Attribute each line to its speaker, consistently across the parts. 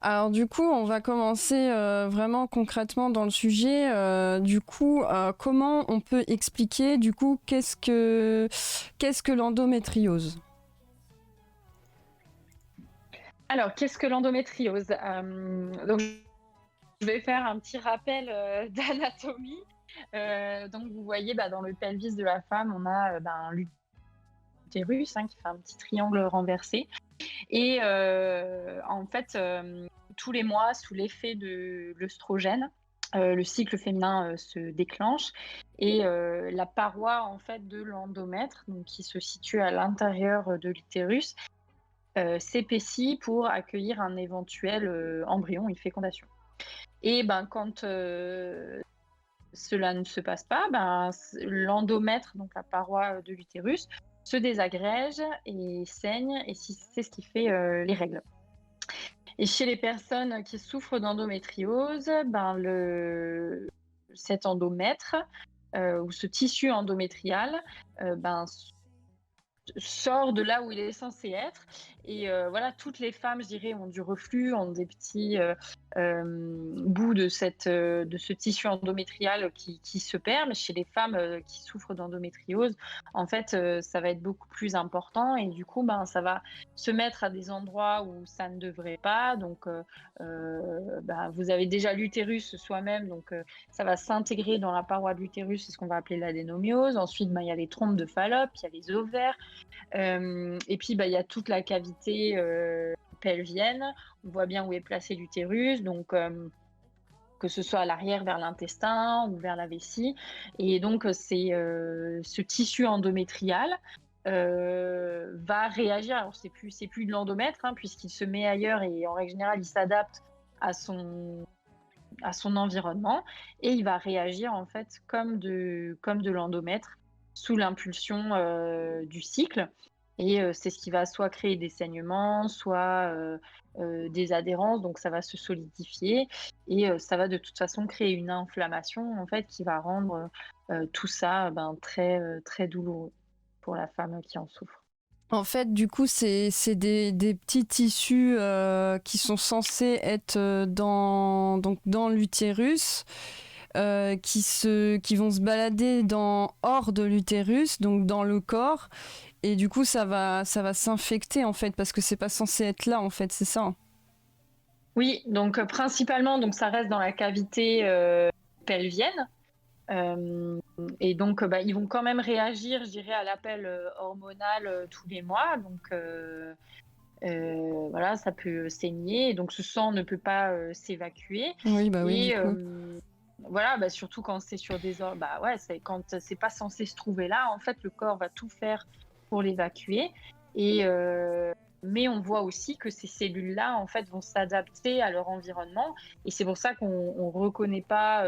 Speaker 1: Alors du coup, on va commencer vraiment concrètement dans le sujet. Comment on peut expliquer du coup qu'est-ce que l'endométriose?
Speaker 2: Alors, qu'est-ce que l'endométriose? Donc, je vais faire un petit rappel d'anatomie. Donc, vous voyez, dans le pelvis de la femme, on a l'utérus qui fait un petit triangle renversé. Et en fait, tous les mois, sous l'effet de l'œstrogène, le cycle féminin se déclenche et la paroi en fait de l'endomètre, donc qui se situe à l'intérieur de l'utérus, s'épaissit pour accueillir un éventuel embryon, une fécondation. Et quand cela ne se passe pas, l'endomètre, donc la paroi de l'utérus, se désagrège et saigne, et c'est ce qui fait les règles. Et chez les personnes qui souffrent d'endométriose, cet endomètre ou ce tissu endométrial sort de là où il est censé être. Et voilà, toutes les femmes, je dirais, ont du reflux, ont des petits bouts de ce tissu endométrial qui se perd. Mais chez les femmes qui souffrent d'endométriose, en fait, ça va être beaucoup plus important. Et du coup, ça va se mettre à des endroits où ça ne devrait pas. Donc, vous avez déjà l'utérus soi-même, donc ça va s'intégrer dans la paroi de l'utérus, c'est ce qu'on va appeler l'adénomiose. Ensuite, il y a les trompes de Fallope, il y a les ovaires. Et puis, il y a toute la cavité pelvienne. On voit bien où est placé l'utérus, donc que ce soit à l'arrière vers l'intestin ou vers la vessie. Et donc, c'est ce tissu endométrial va réagir. Alors, c'est plus de l'endomètre, puisqu'il se met ailleurs et en règle générale, il s'adapte à son environnement et il va réagir en fait comme de l'endomètre sous l'impulsion du cycle. Et c'est ce qui va soit créer des saignements, soit des adhérences, donc ça va se solidifier et ça va de toute façon créer une inflammation en fait qui va rendre tout ça très très douloureux pour la femme qui en souffre.
Speaker 1: En fait, du coup, c'est des petits tissus qui sont censés être donc dans l'utérus, qui vont se balader hors de l'utérus, donc dans le corps. Et du coup, ça va s'infecter, en fait, parce que c'est pas censé être là, en fait, c'est ça.
Speaker 2: Oui, donc principalement, donc ça reste dans la cavité pelvienne. Et donc, ils vont quand même réagir, je dirais, à l'appel hormonal tous les mois. Donc, voilà, ça peut saigner. Et donc, ce sang ne peut pas s'évacuer.
Speaker 1: Oui, bah oui, du
Speaker 2: Et
Speaker 1: coup.
Speaker 2: voilà, surtout quand c'est sur des ouais, quand c'est pas censé se trouver là, en fait, le corps va tout faire pour l'évacuer. Et mais on voit aussi que ces cellules-là, en fait, vont s'adapter à leur environnement. Et c'est pour ça qu'on ne reconnaît pas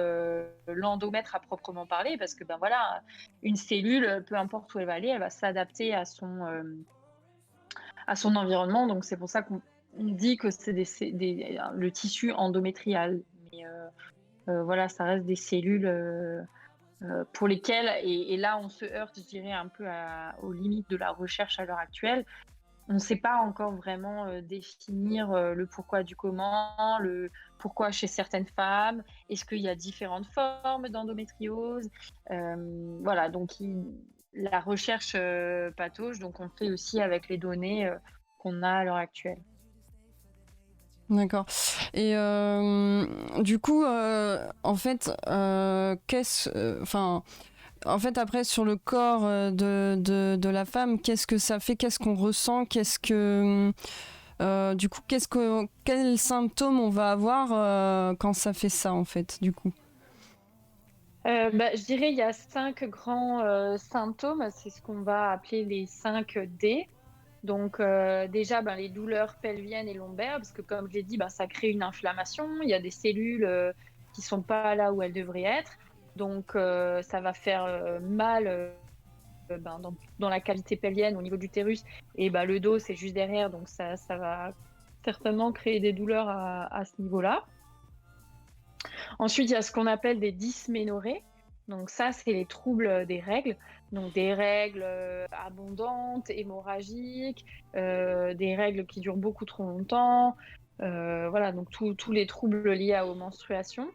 Speaker 2: l'endomètre à proprement parler, parce que voilà, une cellule, peu importe où elle va aller, elle va s'adapter à son environnement. Donc c'est pour ça qu'on dit que c'est le tissu endométrial. Mais voilà, ça reste des cellules pour lesquelles, et là on se heurte, je dirais, un peu aux limites de la recherche à l'heure actuelle. On ne sait pas encore vraiment définir le pourquoi du comment, le pourquoi chez certaines femmes. Est-ce qu'il y a différentes formes d'endométriose? Voilà, donc la recherche patauge, donc on fait aussi avec les données qu'on a à l'heure actuelle.
Speaker 1: D'accord. Et du coup, en fait, après, sur le corps de la femme, qu'est-ce que ça fait? Qu'est-ce qu'on ressent? Du coup, quels symptômes on va avoir quand ça fait ça, en fait, du coup?
Speaker 2: Je dirais il y a 5 grands symptômes, c'est ce qu'on va appeler les 5 D. Donc déjà, les douleurs pelviennes et lombaires, parce que comme je l'ai dit, ça crée une inflammation. Il y a des cellules qui sont pas là où elles devraient être. Donc ça va faire mal dans la cavité pelvienne au niveau de l'utérus. Et le dos, c'est juste derrière. Donc ça va certainement créer des douleurs à ce niveau-là. Ensuite, il y a ce qu'on appelle des dysménorrhées. Donc ça, c'est les troubles des règles. Donc des règles abondantes, hémorragiques, des règles qui durent beaucoup trop longtemps. Voilà, donc tous les troubles liés aux menstruations.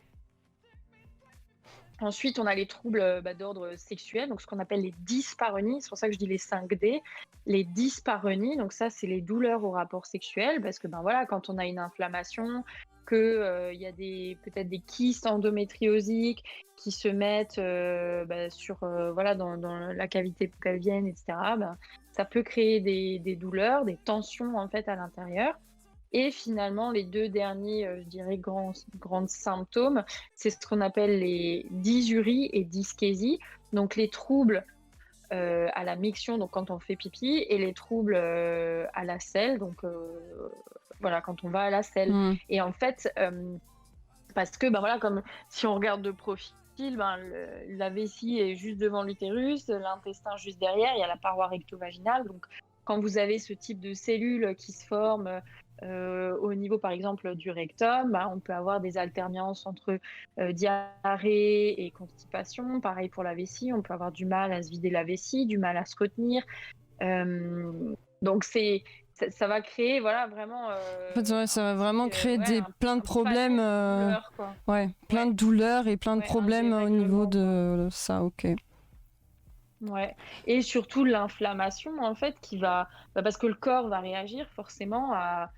Speaker 2: Ensuite, on a les troubles d'ordre sexuel, donc ce qu'on appelle les dyspareunies. C'est pour ça que je dis les 5D. Les dyspareunies, donc ça, c'est les douleurs au rapport sexuel, parce que voilà, quand on a une inflammation, que il y a peut-être des kystes endométriosiques qui se mettent sur voilà dans la cavité pelvienne, etc. Ça peut créer des douleurs, des tensions en fait à l'intérieur. Et finalement, les deux derniers, je dirais, grands symptômes, c'est ce qu'on appelle les dysuries et dyschésies. Donc, les troubles à la miction, donc quand on fait pipi, et les troubles à la selle, donc voilà, quand on va à la selle.
Speaker 1: Mm.
Speaker 2: Et en fait, parce que, voilà, comme si on regarde de profil, la vessie est juste devant l'utérus, l'intestin juste derrière, il y a la paroi recto-vaginale. Donc, quand vous avez ce type de cellules qui se forment au niveau, par exemple, du rectum, on peut avoir des alternances entre diarrhée et constipation. Pareil pour la vessie, on peut avoir du mal à se vider la vessie, du mal à se retenir. Donc, ça va créer vraiment
Speaker 1: En fait, ouais, ça va vraiment créer plein de problèmes,
Speaker 2: douleur, quoi.
Speaker 1: ouais, plein de douleurs et plein de problèmes au niveau de ça, ok.
Speaker 2: Ouais, et surtout l'inflammation en fait qui va, parce que le corps va réagir forcément à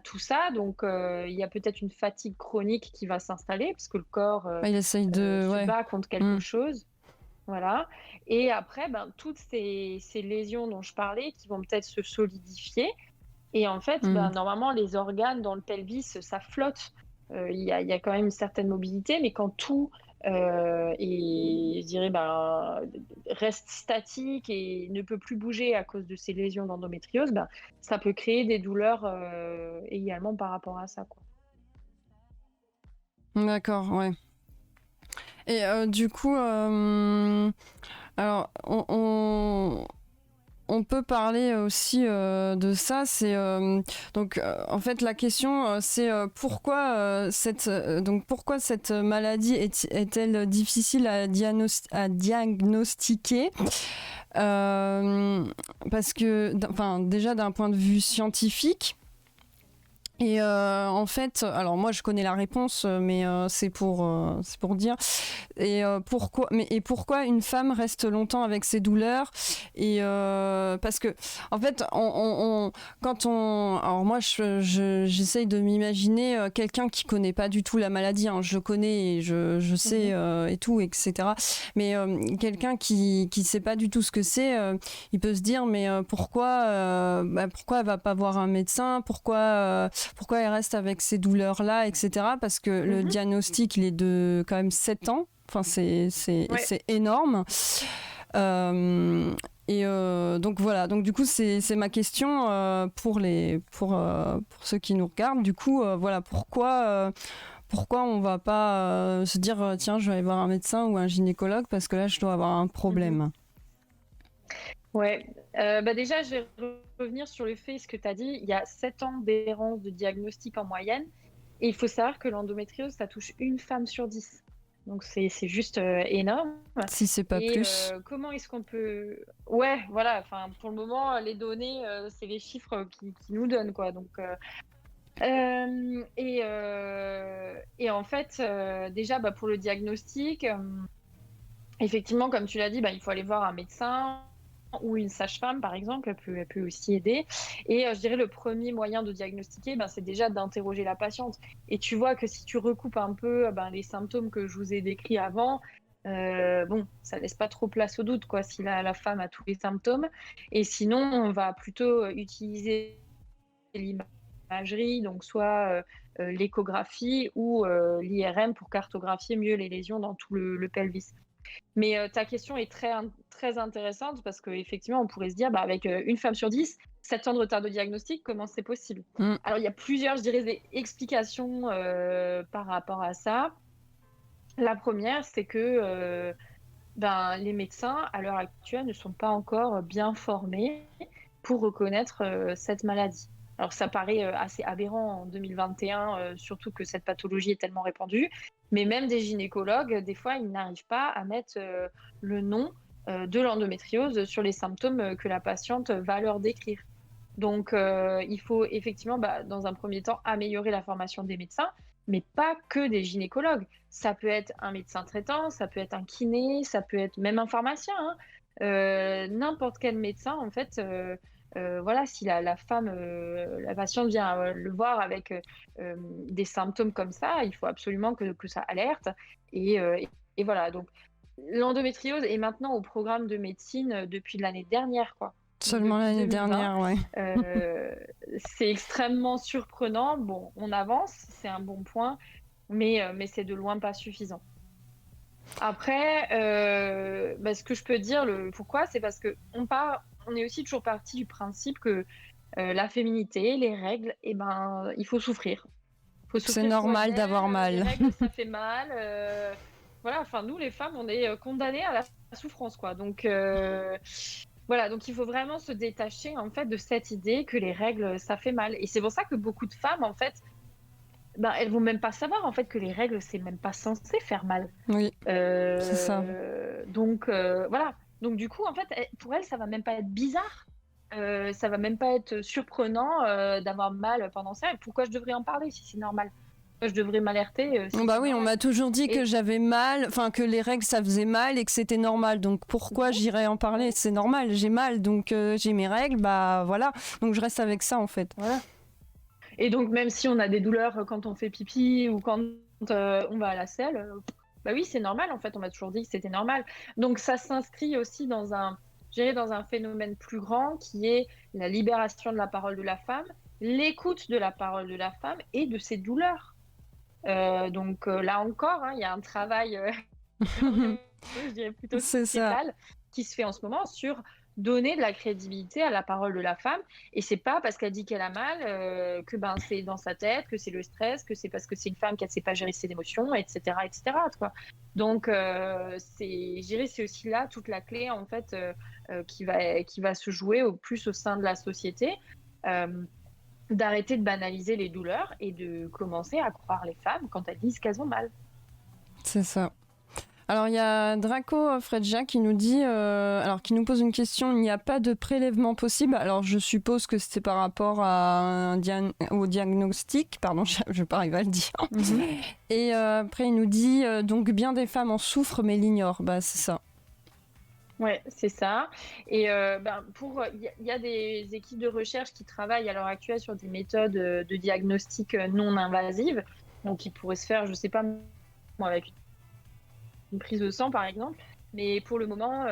Speaker 2: tout ça, donc il y a peut-être une fatigue chronique qui va s'installer parce que le corps
Speaker 1: Il essaye de,
Speaker 2: se
Speaker 1: ouais.
Speaker 2: bat contre quelque chose. Voilà. Et après, toutes ces lésions dont je parlais qui vont peut-être se solidifier. Et en fait, normalement, les organes dans le pelvis, ça flotte. Il y a quand même une certaine mobilité, mais quand tout je dirais, reste statique et ne peut plus bouger à cause de ces lésions d'endométriose, ça peut créer des douleurs également par rapport à ça, quoi.
Speaker 1: D'accord, ouais. Et du coup, alors, on peut parler aussi de ça. C'est donc en fait la question c'est pourquoi pourquoi cette maladie est-elle difficile à diagnostiquer parce que déjà d'un point de vue scientifique. Et en fait, alors moi je connais la réponse, mais c'est pour dire. Et pourquoi une femme reste longtemps avec ses douleurs? Et parce que en fait, alors moi j'essaye de m'imaginer quelqu'un qui connaît pas du tout la maladie. Hein, je connais et je sais et tout, etc. Mais quelqu'un qui sait pas du tout ce que c'est, il peut se dire mais pourquoi elle va pas voir un médecin? Pourquoi elle reste avec ces douleurs-là, etc. Parce que le diagnostic, il est de quand même 7 ans. Enfin, c'est énorme. Donc voilà. Donc du coup, c'est ma question pour ceux qui nous regardent. Du coup, voilà, pourquoi on va pas se dire tiens, je vais aller voir un médecin ou un gynécologue parce que là, je dois avoir un problème.
Speaker 2: Ouais, déjà, je vais revenir sur le fait, ce que tu as dit, il y a 7 ans d'errance de diagnostic en moyenne, et il faut savoir que l'endométriose, ça touche une femme sur 10. Donc c'est juste énorme.
Speaker 1: Si c'est pas plus.
Speaker 2: Comment est-ce qu'on peut... Ouais, voilà, pour le moment, les données, c'est les chiffres qui nous donnent, quoi. Donc, et en fait, déjà, pour le diagnostic, effectivement, comme tu l'as dit, il faut aller voir un médecin ou une sage-femme, par exemple, elle peut aussi aider. Et je dirais le premier moyen de diagnostiquer, c'est déjà d'interroger la patiente. Et tu vois que si tu recoupes un peu les symptômes que je vous ai décrits avant, ça laisse pas trop place au doute, quoi, si la femme a tous les symptômes. Et sinon, on va plutôt utiliser l'imagerie, donc soit l'échographie ou l'IRM pour cartographier mieux les lésions dans tout le pelvis. Mais ta question est très, très intéressante parce qu'effectivement, on pourrait se dire, avec une femme sur 10, 7 ans de retard de diagnostic, comment c'est possible? Alors, il y a plusieurs, je dirais, explications par rapport à ça. La première, c'est que les médecins, à l'heure actuelle, ne sont pas encore bien formés pour reconnaître cette maladie. Alors, ça paraît assez aberrant en 2021, surtout que cette pathologie est tellement répandue. Mais même des gynécologues, des fois, ils n'arrivent pas à mettre le nom de l'endométriose sur les symptômes que la patiente va leur décrire. Donc, il faut effectivement, dans un premier temps, améliorer la formation des médecins, mais pas que des gynécologues. Ça peut être un médecin traitant, ça peut être un kiné, ça peut être même un pharmacien, hein. N'importe quel médecin, en fait, voilà, si la femme, la patiente vient le voir avec des symptômes comme ça, il faut absolument que ça alerte. Et voilà, donc l'endométriose est maintenant au programme de médecine depuis l'année dernière, quoi.
Speaker 1: Seulement
Speaker 2: Depuis
Speaker 1: l'année
Speaker 2: 2020.
Speaker 1: dernière, ouais.
Speaker 2: C'est extrêmement surprenant. Bon, on avance, c'est un bon point, mais c'est de loin pas suffisant. Après, ce que je peux dire, pourquoi, c'est parce on est aussi toujours parti du principe que la féminité, les règles, il faut souffrir.
Speaker 1: C'est normal d'avoir mal.
Speaker 2: Les règles, ça fait mal. Voilà, enfin, nous, les femmes, on est condamnées à la souffrance, quoi. Donc, voilà, donc il faut vraiment se détacher, en fait, de cette idée que les règles, ça fait mal. Et c'est pour ça que beaucoup de femmes, en fait, elles vont même pas savoir, en fait, que les règles, c'est même pas censé faire mal.
Speaker 1: Oui, c'est ça.
Speaker 2: Donc, voilà. Donc, du coup, en fait, pour elles, ça va même pas être bizarre. Ça va même pas être surprenant d'avoir mal pendant ça. Pourquoi je devrais en parler si c'est normal? Je devrais m'alerter.
Speaker 1: Oui, on m'a toujours dit que j'avais mal, enfin que les règles ça faisait mal et que c'était normal. Donc pourquoi j'irais en parler? C'est normal, j'ai mal, donc j'ai mes règles, voilà. Donc je reste avec ça en fait.
Speaker 2: Voilà. Et donc même si on a des douleurs quand on fait pipi ou quand on va à la selle, oui c'est normal en fait. On m'a toujours dit que c'était normal. Donc ça s'inscrit aussi dans un phénomène plus grand qui est la libération de la parole de la femme, l'écoute de la parole de la femme et de ses douleurs. Donc là encore, il y a un travail, je dirais plutôt sociétal, qui se fait en ce moment sur donner de la crédibilité à la parole de la femme. Et c'est pas parce qu'elle dit qu'elle a mal que c'est dans sa tête, que c'est le stress, que c'est parce que c'est une femme qui ne sait pas gérer ses émotions, etc., etc. Quoi. Donc c'est aussi là toute la clé en fait qui va se jouer plus au sein de la société. D'arrêter de banaliser les douleurs et de commencer à croire les femmes quand elles disent qu'elles ont mal.
Speaker 1: C'est ça. Alors il y a Draco Fredja qui nous dit, qui nous pose une question. Il n'y a pas de prélèvement possible. Alors je suppose que c'est par rapport au diagnostic. Pardon, je ne vais pas arriver à le dire. Et après il nous dit donc bien des femmes en souffrent mais l'ignorent. C'est ça.
Speaker 2: Ouais, c'est ça. Et il y a des équipes de recherche qui travaillent à l'heure actuelle sur des méthodes de diagnostic non invasives, donc qui pourraient se faire, je sais pas, avec une prise de sang par exemple. Mais pour le moment,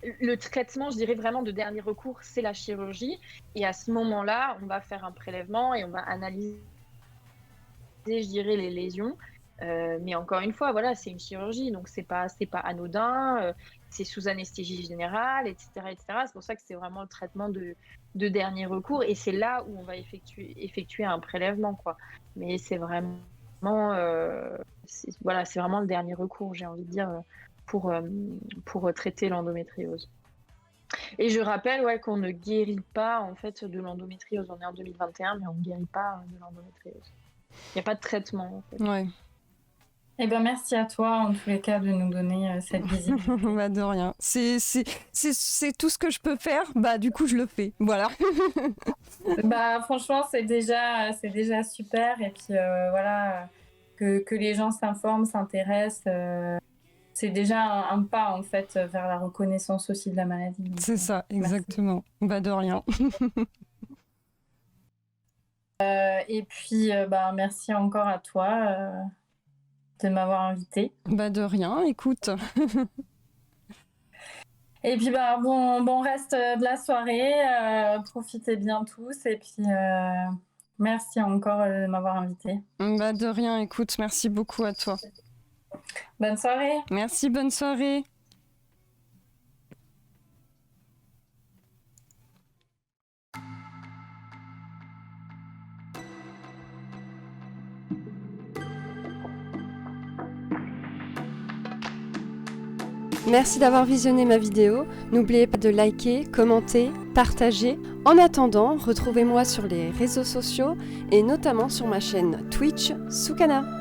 Speaker 2: le traitement, je dirais vraiment de dernier recours, c'est la chirurgie. Et à ce moment-là, on va faire un prélèvement et on va analyser, je dirais, les lésions. Mais encore une fois, voilà, c'est une chirurgie, donc c'est pas anodin. C'est sous anesthésie générale, etc., etc. C'est pour ça que c'est vraiment le traitement de dernier recours. Et c'est là où on va effectuer un prélèvement, quoi. Mais c'est vraiment, c'est vraiment le dernier recours, j'ai envie de dire, pour traiter l'endométriose. Et je rappelle qu'on ne guérit pas, en fait, de l'endométriose. On est en 2021, mais on ne guérit pas de l'endométriose. Il n'y a pas de traitement, en fait.
Speaker 1: Ouais.
Speaker 3: Eh ben merci à toi en tous les cas de nous donner cette visibilité.
Speaker 1: De rien. C'est tout ce que je peux faire. Du coup je le fais. Voilà.
Speaker 3: Franchement c'est déjà super et puis voilà que les gens s'informent, s'intéressent. C'est déjà un pas en fait vers la reconnaissance aussi de la maladie. Donc,
Speaker 1: c'est ça, exactement. De rien.
Speaker 3: Et puis merci encore à toi. De m'avoir invitée.
Speaker 1: De rien, écoute.
Speaker 3: Et puis bon reste de la soirée, profitez bien tous et puis merci encore de m'avoir invitée.
Speaker 1: De rien, écoute, merci beaucoup à toi.
Speaker 3: Bonne soirée.
Speaker 1: Merci, bonne soirée. Merci d'avoir visionné ma vidéo. N'oubliez pas de liker, commenter, partager. En attendant, retrouvez-moi sur les réseaux sociaux et notamment sur ma chaîne Twitch Soukana.